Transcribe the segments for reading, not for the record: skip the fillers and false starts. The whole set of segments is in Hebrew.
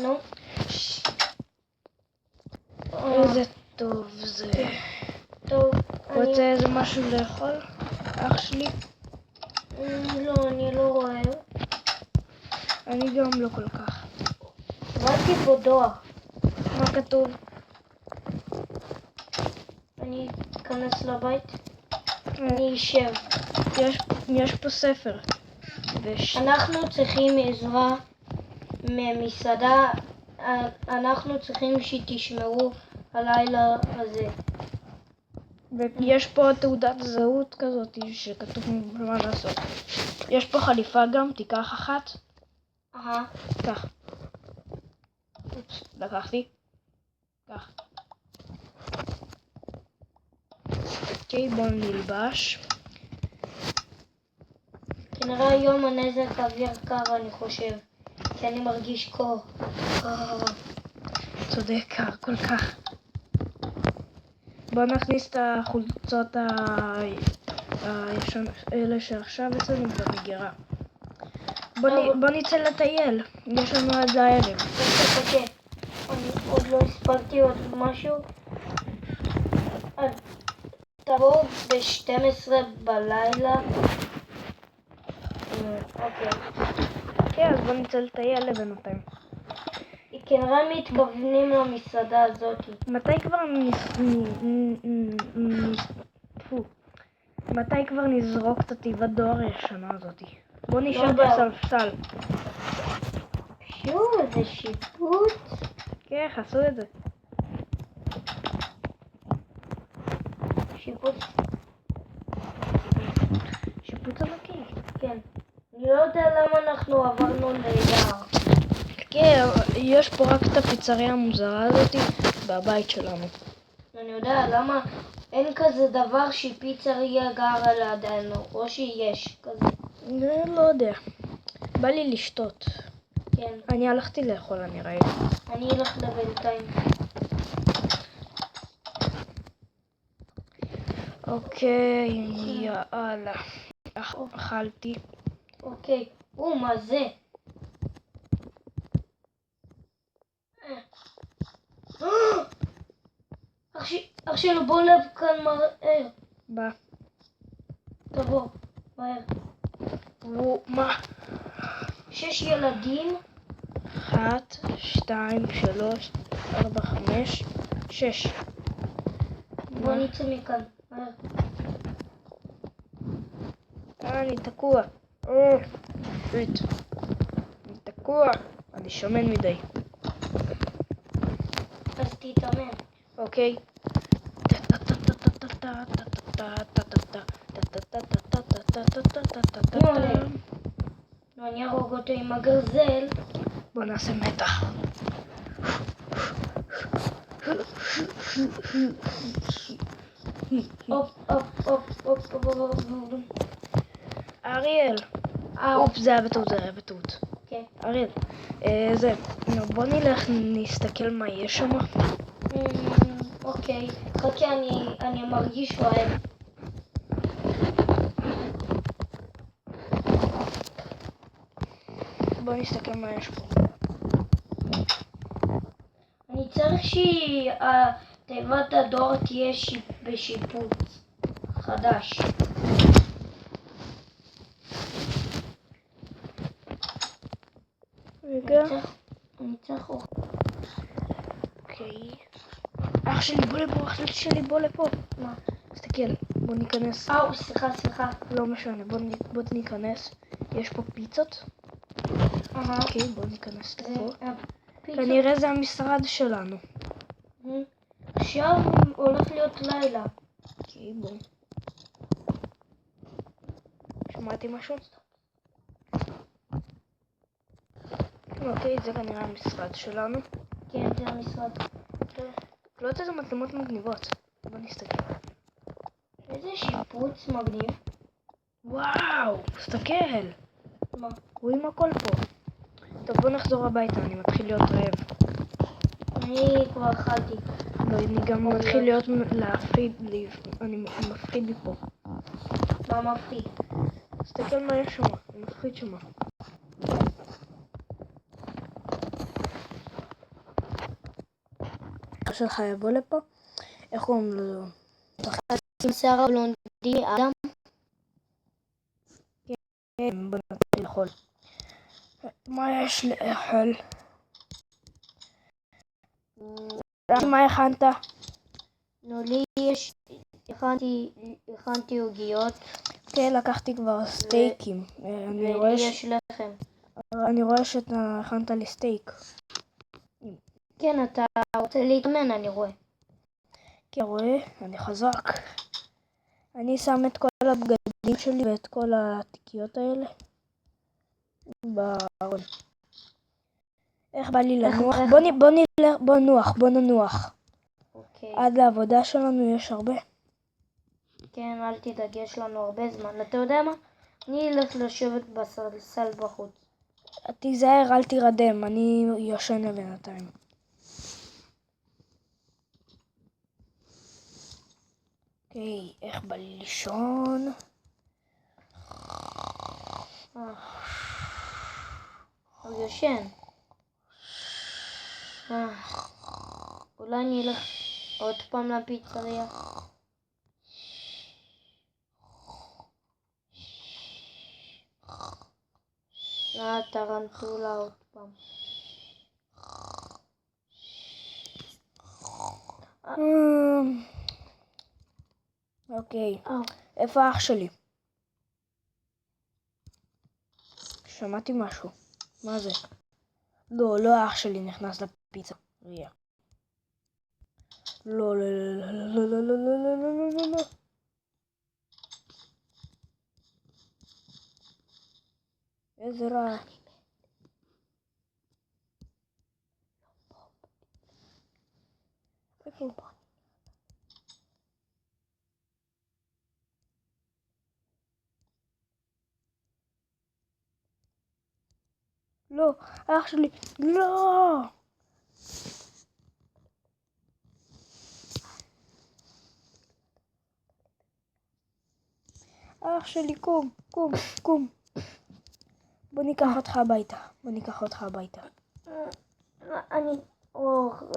נו. איזה טוב זה. טוב, רוצה איזה משהו לאכול? אח שלי? לא, אני לא רואה. אני גם לא כל כך. ראיתי פה דואר. מה כתוב? אני אכנס לבית. אני אשב. יש פה ספר. אנחנו צריכים עזרה ממסעדה. אנחנו צריכים שתשמרו הלילה הזה. ויש פה תעודת זהות כזאת שכתוב מה לעשות. יש פה חליפה גם, תיקח אחת. קח. אופס, לקחתי. קח. אוקיי, בוא נלבש. כנראה היום הנזק אוויר קר, אני חושב. כי אני מרגיש קור. צודק, קר כל כך. בוא נכניס את החולצות אלה שעכשיו אצלנו במגירה. בוא נצא לטייל, יש לנו עד הערב. חכה, אני עוד לא הספקתי עוד משהו. תבואו ב-12 בלילה. אוקיי. כן, אז בוא נצא לטייל לבינתיים. כנראה מתכוונים למסעדה הזאת. מתי כבר נזרוק את התיבת דואר הישנה הזאת? בוא נשאר יודע. בספסל. שוב, זה שיפוץ. כן, עשו את זה. שיפוץ ענקי. כן. אני לא יודע למה אנחנו עברנו ליער. כן, יש פה רק את הפיצריה המוזרה הזאת בבית שלנו. אני יודע למה אין כזה דבר שפיצריה גרה לידינו, או שיש כזה. אני לא יודע. בא לי לשתות. כן. אני הלכתי לאכול, אני רעב. אני אלך לבינתיים. אוקיי, יאללה. אכלתי. אוקיי. מה זה? אח שלו, בוא לב כאן מהר. בא. תבוא, מהר. מה? 6 ילדים. 1, 2, 3, 4, 5, 6. בוא נצא מכאן, מהר. אני תקוע. שיט. אני תקוע. אני שמן מדי. אז תתאמן. אוקיי. אני ארוג אותו עם הגרזל. בוא נעשה מתח. אריאל. אופ, זה היה בטעות. כן. אריאל. בוא נלך נסתכל מה יש שם. אוקיי. חכה, אני מרגיש רעב. בוא נסתכל מה יש פה. אני צריך שתיבת הדואר תהיה בשיפוץ חדש. רגע. אני צריך אוכל. אוקיי. אח שלי, בוא לפה. מה? תסתכל, בוא ניכנס. סליחה. לא משנה, בוא ניכנס. יש פה פיצות. אוקיי, בוא ניכנס לפה. כנראה זה המשרד שלנו. עכשיו הולך להיות לילה. אוקיי, בוא. שמעתי משהו? אוקיי, זה כנראה המשרד שלנו. כן, זה המשרד. לא יודעת איזה מצלמות מגניבות. בוא נסתכל. איזה שיפוץ מגניב. וואו, תסתכל. מה? רואים הכל פה. טוב, בוא נחזור הביתה, אני מתחיל להיות רעב. אני כבר אכלתי. לא, אני גם מתחיל להיות אני מפחיד מפה. מה מפחיד? תסתכל מה יש שם, אני מפחיד שם. שלך יבוא לפה. איך קוראים לו? עם שיער הבלונדיני, אדם? כן, בוא נתחיל לאכול. מה יש לאכול? מה הכנת? נו, לי יש... הכנתי עוגיות. כן, לקחתי כבר סטייקים. ולי יש לחם. אני רואה שאתה הכנת לי סטייק. כן, אתה רוצה להתאמן, אני רואה. כן, רואה? אני חזק. אני שם את כל הבגדים שלי ואת כל התיקיות האלה בארון. איך בא לי לנוח? בוא ננוח. אוקיי. עד לעבודה שלנו יש הרבה. כן, אל תדאג, יש לנו הרבה זמן. אתה יודע מה? אני אלך לשבת בסלסל בחוץ. תיזהר, אל תירדם, אני יושן בינתיים. אוקיי, איך בא לי לישון? הוא יושן. אולי אני אלך עוד פעם לפיצריה. טרנטולה עוד פעם. אוקיי, איפה אח שלי? שמעתי משהו. מה זה? לא אח שלי נכנס לפיצה. ריה. לא. איזה רע. איפה? לא, אח שלי, לא! אח שלי, קום. בוא ניקח אותך הביתה.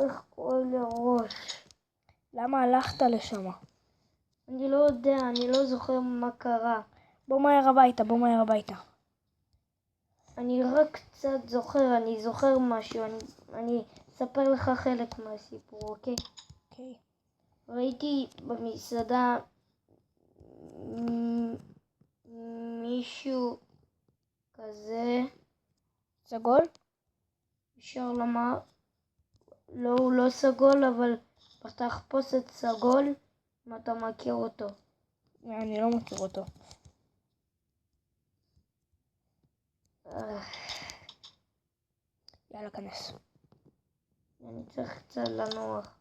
איך קורא לי ראש? למה הלכת לשם? אני לא יודע, אני לא זוכר מה קרה. בוא מהר הביתה. אני רק קצת זוכר, אני זוכר משהו, אני אספר לך חלק מהסיפור, אוקיי? אוקיי. ראיתי במסעדה מישהו כזה. סגול? אפשר לומר, לא, הוא לא סגול, אבל פתח פוסט סגול, אם אתה מכיר אותו. אני לא מכיר אותו. יאללה, כנס. אני צריך קצת לנוח.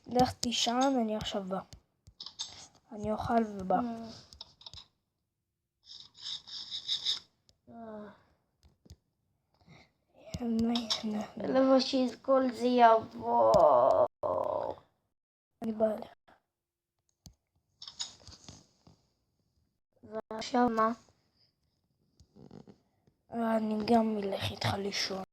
לך תישן, אני עכשיו בא. אני אוכל ובא. למה שכל זה יבוא. אני בא אליך. ועכשיו מה? אני גם אלך איתך לישון.